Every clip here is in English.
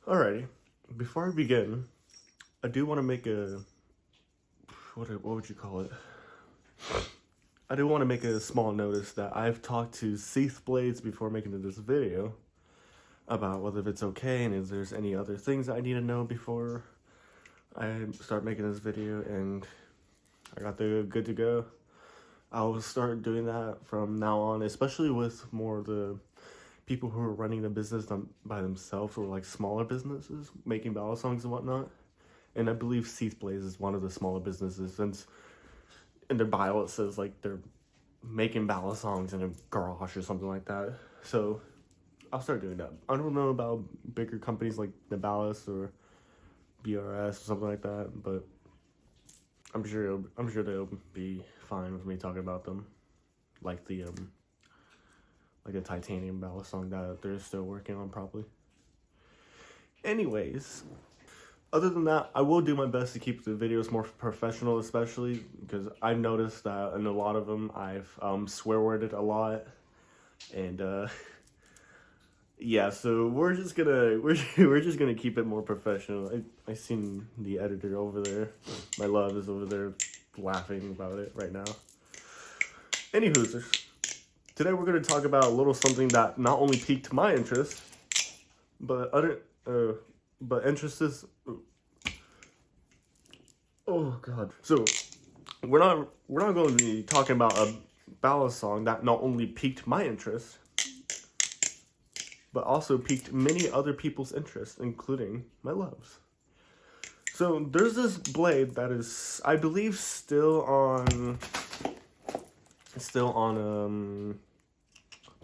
Alrighty, before I begin, I do want to make a, what would you call it? I do want to make a small notice that I've talked to Seeth Blades before making this video about whether it's okay and if there's any other things I need to know before I start making this video, and I got the good to go. I'll start doing that from now on, especially with more of the people who are running the business by themselves, or like smaller businesses making ballad songs and whatnot. And I believe Seeth Blaze is one of the smaller businesses, since in their bio it says like they're making ballad songs in a garage or something like that. So I'll start doing that. I don't know about bigger companies like Nabalis or BRS or something like that, but I'm sure they'll be fine with me talking about them, like the like a Titanium ballad song that they're still working on probably. Anyways, other than that, I will do my best to keep the videos more professional, especially because I've noticed that in a lot of them I've swear worded a lot, and yeah, so we're just gonna keep it more professional. I seen the editor over there, my love is over there laughing about it right now. Anywho, today we're gonna talk about a little something that not only piqued my interest, but interest is. Oh God! So we're not going to be talking about a ballad song that not only piqued my interest, but also piqued many other people's interest, including my love's. So there's this blade that is, I believe, still on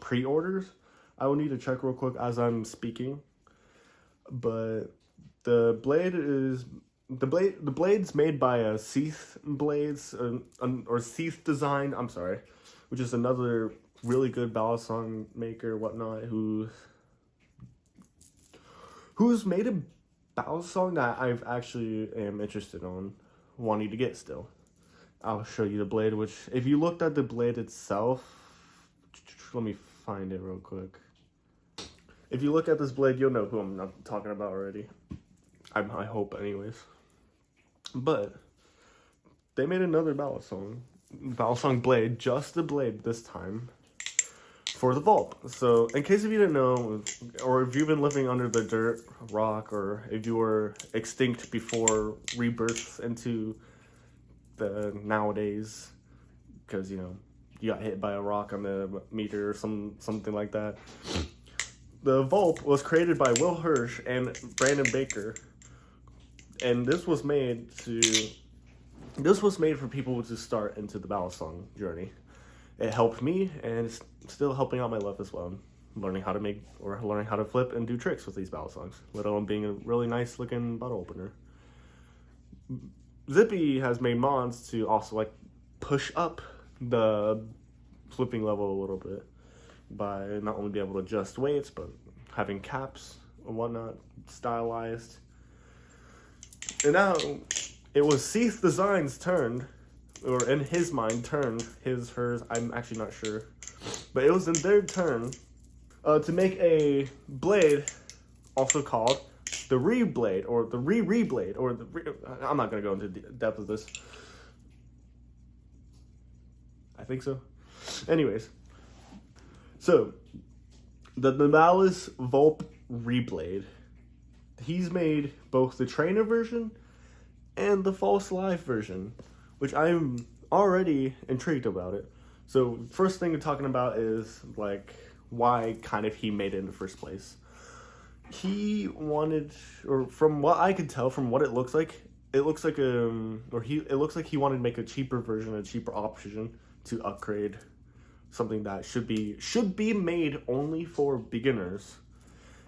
pre-orders. I will need to check real quick as I'm speaking. But the blade's made by a Seeth Blades or Seeth Design. I'm sorry, which is another really good ballad song maker, whatnot, who's made a ballad song that I've actually am interested on wanting to get still. I'll show you the blade, which if you looked at the blade itself, let me find it real quick. If you look at this blade, you'll know who I'm not talking about already. I hope anyways. But they made another ballad song blade, just the blade this time, for the vault. So in case if you didn't know, or if you've been living under the dirt, rock, or if you were extinct before rebirth into the nowadays, because you got hit by a rock on the meter or something like that. The vault was created by Will Hirsch and Brandon Baker, and this was made for people to start into the ballad song journey. It helped me, and it's still helping out my love as well. Learning how to flip and do tricks with these ballad songs, let alone being a really nice looking bottle opener. Zippy has made mods to also like push up the flipping level a little bit by not only be able to adjust weights, but having caps and whatnot stylized. And now it was Seeth Designs' turn, or in his mind turned, hers, I'm actually not sure, but it was in their turn to make a blade, also called the Reblade, or the Reblade, or I'm not going to go into depth of this. I think so. Anyways, so the Nabalis Volp Reblade, he's made both the trainer version and the false life version, which I'm already intrigued about it. So first thing we're talking about is like why kind of he made it in the first place. He wanted, or from what I could tell, from what it looks like he wanted to make a cheaper version, a cheaper option to upgrade something that should be made only for beginners,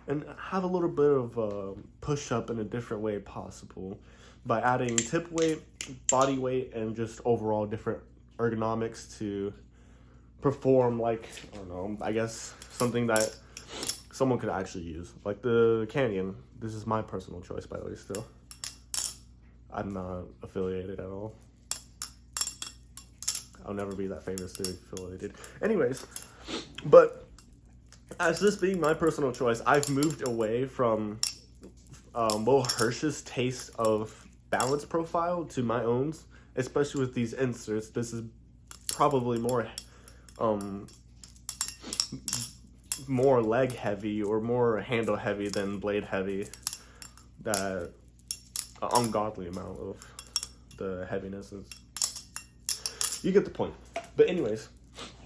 and have a little bit of push up in a different way possible by adding tip weight, body weight, and just overall different ergonomics to perform like, I don't know, I guess something that someone could actually use, like the Canyon. This is my personal choice, by the way. Still, I'm not affiliated at all. I'll never be that famous to be affiliated. Anyways, but as this being my personal choice, I've moved away from Will Hirsch's taste of balance profile to my own, especially with these inserts. This is probably more leg heavy or more handle heavy than blade heavy. That ungodly amount of the heaviness is. You get the point. But anyways,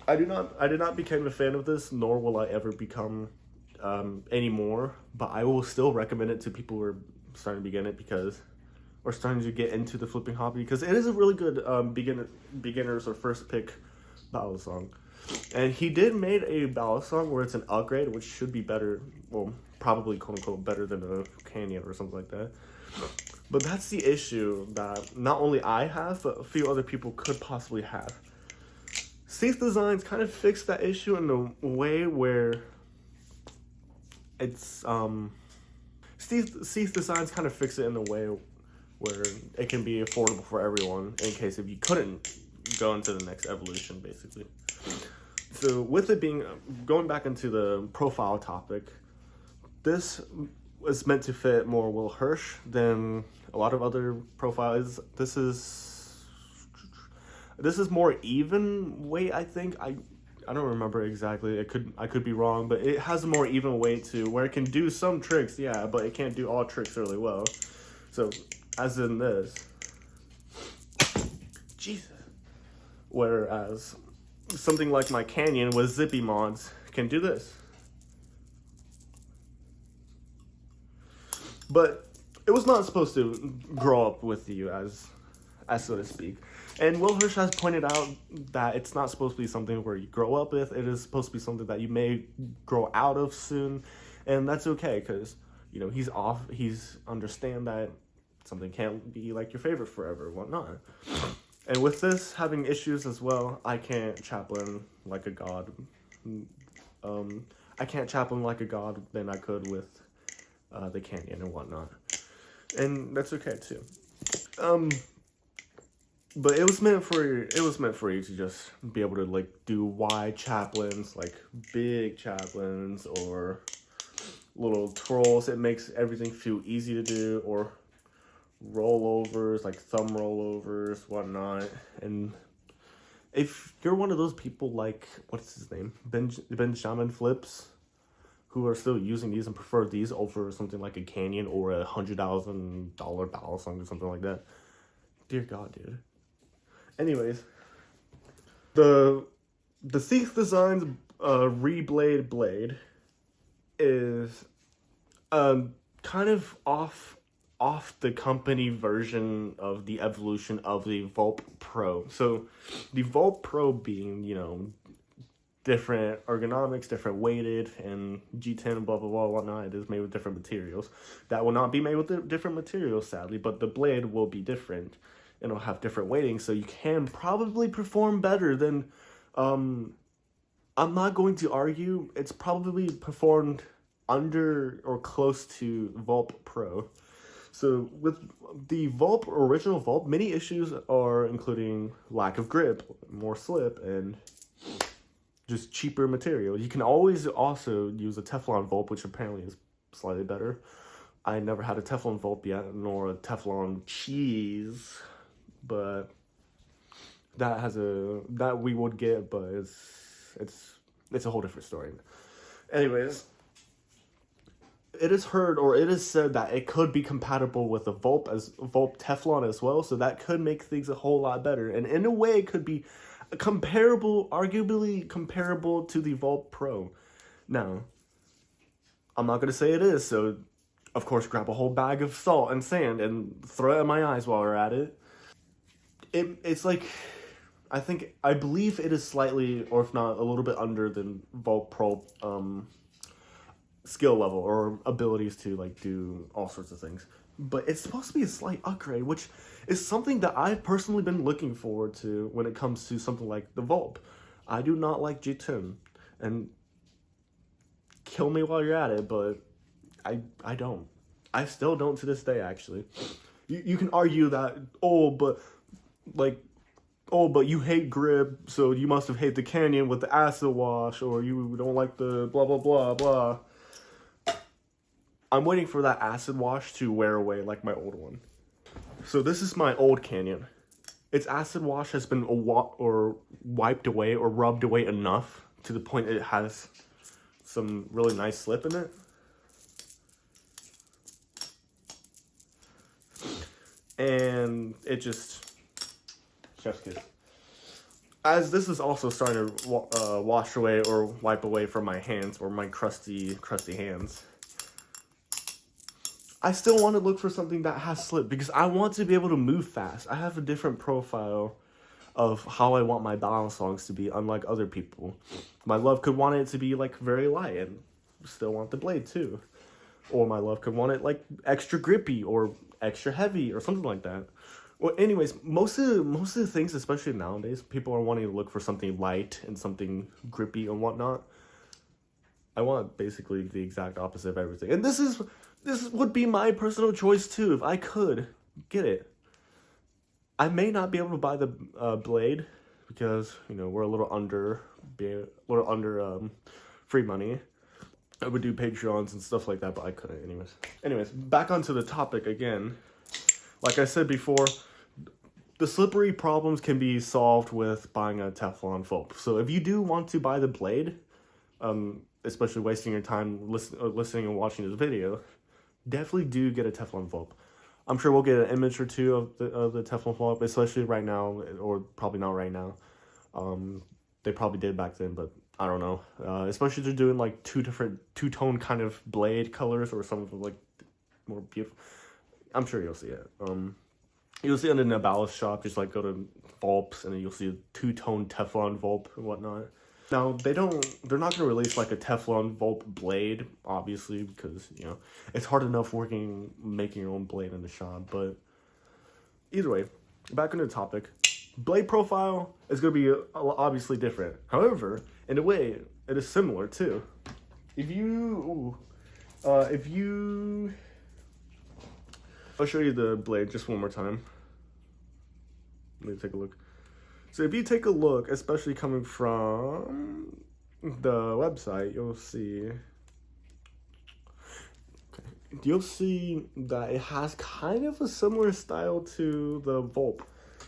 I did not become a fan of this, nor will I ever become anymore. But I will still recommend it to people who are starting to begin it or starting to get into the flipping hobby, because it is a really good beginners or first pick ballad song. And he did made a ballad song where it's an upgrade, which should be better, well, probably quote unquote better than a Canyon or something like that. But that's the issue that not only I have, but a few other people could possibly have. Seeth Designs kind of fixed that issue in a way where it's Seeth Designs kind of fixed it in a way where it can be affordable for everyone in case if you couldn't go into the next evolution, basically. So with it being, going back into the profile topic, this is meant to fit more Will Hirsch than a lot of other profiles. This is more even weight, I think. I don't remember exactly. I could be wrong, but it has a more even weight to where it can do some tricks, yeah, but it can't do all tricks really well. So, as in this. Jesus. Whereas something like my Canyon with zippy mods can do this. But it was not supposed to grow up with you, as so to speak. And Will Hirsch has pointed out that it's not supposed to be something where you grow up with. It is supposed to be something that you may grow out of soon. And that's okay, because, you know, he's understand that something can't be like your favorite forever, whatnot. And with this having issues as well, I can't chaplain like a god. I can't chaplain like a god than I could with the Canyon and whatnot. And that's okay too. But it was meant for you to just be able to like do wide chaplains, like big chaplains or little twirls. It makes everything feel easy to do, or rollovers, like thumb rollovers, whatnot. And if you're one of those people like, what's his name, Benjamin Flips, who are still using these and prefer these over something like a Canyon or a $100,000 ballad song or something like that, dear God, dude. Anyways, the Seeth Designs Reblade blade is kind of off the company version of the evolution of the Vulp Pro. So the Vulp Pro being, you know, different ergonomics, different weighted, and G10, blah, blah, blah, whatnot. It is made with different materials. That will not be made with different materials, sadly, but the blade will be different. And it'll have different weightings, so you can probably perform better than, I'm not going to argue, it's probably performed under or close to Vulp Pro. So with the original Vulp, many issues are including lack of grip, more slip, and just cheaper material. You can always also use a Teflon Vulp, which apparently is slightly better. I never had a Teflon Vulp yet, nor a Teflon cheese, but that we would get, but it's a whole different story. Anyways, it is heard, or it is said, that it could be compatible with the Vulp Teflon as well, so that could make things a whole lot better. And in a way, it could be arguably comparable to the Vulp Pro. Now, I'm not going to say it is, so of course grab a whole bag of salt and sand and throw it in my eyes while we're at it. It's like, I believe it is slightly, or if not, a little bit under the Vulp Pro skill level or abilities to like do all sorts of things. But it's supposed to be a slight upgrade, which is something that I've personally been looking forward to when it comes to something like the Vulp. I do not like G10, and kill me while you're at it, but I don't. I still don't to this day, actually. You can argue that, but you hate grip, so you must have hated the Canyon with the acid wash, or you don't like the blah, blah, blah, blah. I'm waiting for that acid wash to wear away like my old one. So this is my old Canyon. Its acid wash has been wiped away or rubbed away enough to the point it has some really nice slip in it. And it just, chef's kiss. As this is also starting to wash away or wipe away from my hands, or my crusty hands, I still want to look for something that has slip because I want to be able to move fast. I have a different profile of how I want my balance songs to be, unlike other people. My love could want it to be like very light and still want the blade too. Or my love could want it like extra grippy or extra heavy or something like that. Well, anyways, most of the things, especially nowadays, people are wanting to look for something light and something grippy and whatnot. I want basically the exact opposite of everything. And this would be my personal choice too, if I could get it. I may not be able to buy the blade because, you know, we're a little under free money. I would do Patreons and stuff like that, but I couldn't anyways. Back onto the topic again. Like I said before, the slippery problems can be solved with buying a Teflon foam. So if you do want to buy the blade, especially wasting your time listening and watching this video, definitely do get a Teflon foam. I'm sure we'll get an image or two of the Teflon foam, especially right now, or probably not right now. They probably did back then, but I don't know. Especially if they're doing like two-tone kind of blade colors or something like more beautiful. I'm sure you'll see it. You'll see it in the ballast shop. Just like go to Volps and then you'll see a two-tone Teflon Volp and whatnot. Now they're not gonna release like a Teflon Volp blade, obviously, because you know it's hard enough making your own blade in the shop. But either way, back on the topic, blade profile is gonna be obviously different. However, in a way, it is similar too. I'll show you the blade just one more time. Let me take a look. So if you take a look, especially coming from the website, you'll see that it has kind of a similar style to the Volp.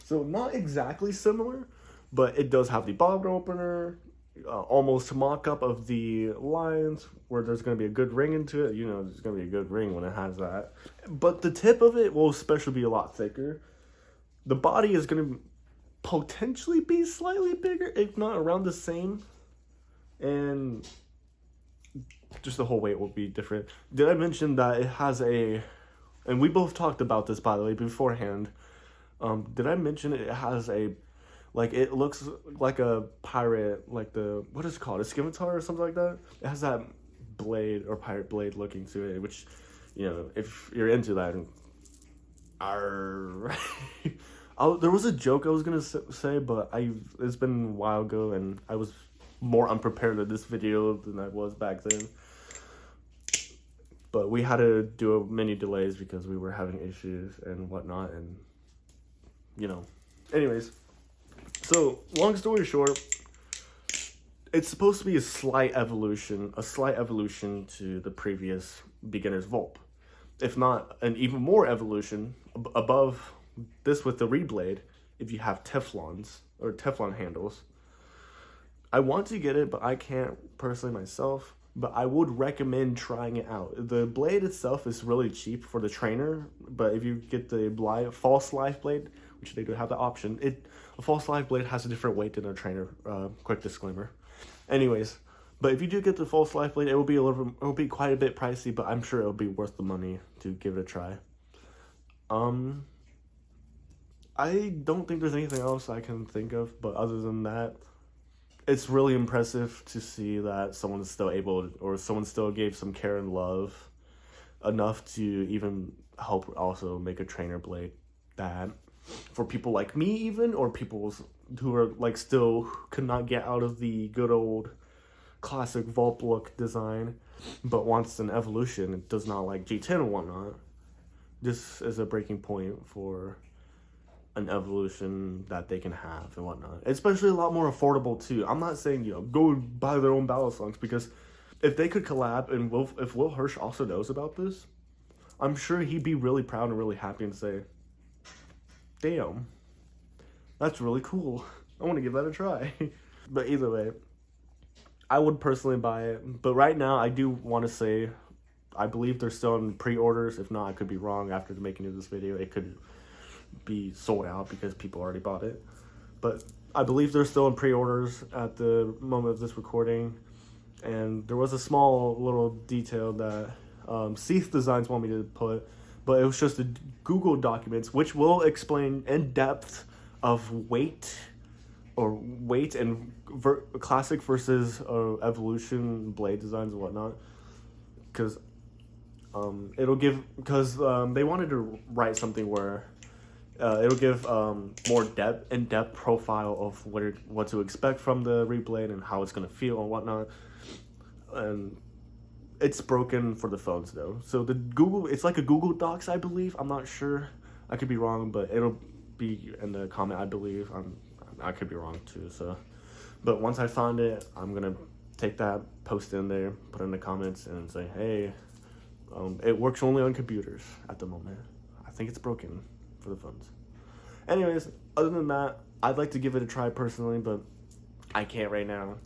So not exactly similar, but it does have the bottle opener, almost mock-up of the lines where there's going to be a good ring into it. You know, there's going to be a good ring when it has that. But the tip of it will especially be a lot thicker. The body is going to potentially be slightly bigger, if not around the same. And just the whole weight will be different. Did I mention that it has and we both talked about this, by the way, beforehand. Did I mention it has like, it looks like a pirate, like what is it called? A scimitar or something like that? It has that blade or pirate blade looking to it, which, you know, if you're into that. There was a joke I was going to say, but it's been a while ago, and I was more unprepared at this video than I was back then. But we had to do many delays because we were having issues and whatnot, and, you know. Anyways. So, long story short, it's supposed to be a slight evolution to the previous beginner's Volp. If not an even more evolution above this with the Reblade, if you have Teflons or Teflon handles. I want to get it, but I can't personally myself, but I would recommend trying it out. The blade itself is really cheap for the trainer, but if you get the false life blade, which they do have the option, a false life blade has a different weight than a trainer, quick disclaimer. Anyways, but if you do get the false life blade, it will be quite a bit pricey, but I'm sure it'll be worth the money to give it a try. I don't think there's anything else I can think of, but other than that, it's really impressive to see that someone still gave some care and love enough to even help also make a trainer blade that for people like me even, or people who are like still could not get out of the good old classic Volp look design, but wants an evolution. It does not like G10 and whatnot. This is a breaking point for an evolution that they can have and whatnot. Especially a lot more affordable too. I'm not saying, you know, go buy their own battle songs, because if they could collab, and if Will Hirsch also knows about this, I'm sure he'd be really proud and really happy and say, damn, that's really cool. I want to give that a try. But either way, I would personally buy it. But right now, I do want to say, I believe they're still in pre-orders. If not, I could be wrong after the making of this video. It could be sold out because people already bought it. But I believe they're still in pre-orders at the moment of this recording. And there was a small little detail that Seeth Designs want me to put, but it was just a Google documents, which will explain in depth of weight and classic versus evolution blade designs and whatnot. Because it'll give, because they wanted to write something where it'll give more in-depth profile of what to expect from the Reblade and how it's gonna feel and whatnot. And it's broken for the phones though. So the it's like a Google Docs, I believe. I'm not sure. I could be wrong, but it'll be in the comment, I believe. I could be wrong too. So, but once I find it, I'm gonna take that, post in there, put in the comments, and say, hey, it works only on computers at the moment. I think it's broken for the phones. Anyways, other than that, I'd like to give it a try personally, but I can't right now.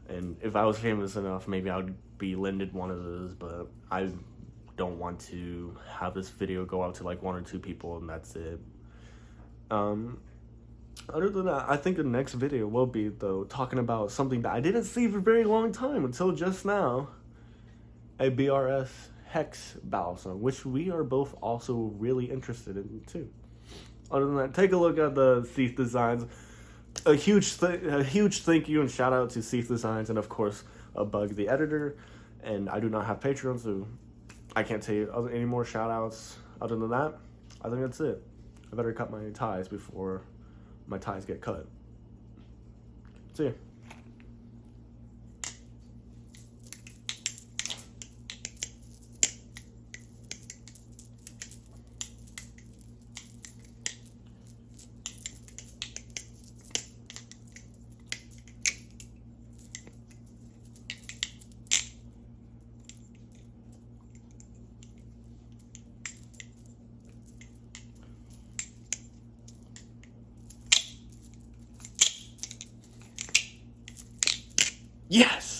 And if I was famous enough, maybe I would be lended one of those, but I don't want to have this video go out to like 1 or 2 people and that's it. Other than that, I think the next video will be, though, talking about something that I didn't see for a very long time until just now. A BRS Hex battle song, which we are both also really interested in, too. Other than that, take a look at the Seeth Designs. A huge thank you and shout out to Seeth Designs and, of course, Bug the editor. And I do not have Patreon, so I can't tell you any more shout outs. Other than that, I think that's it. I better cut my ties before my ties get cut. See ya. Yes!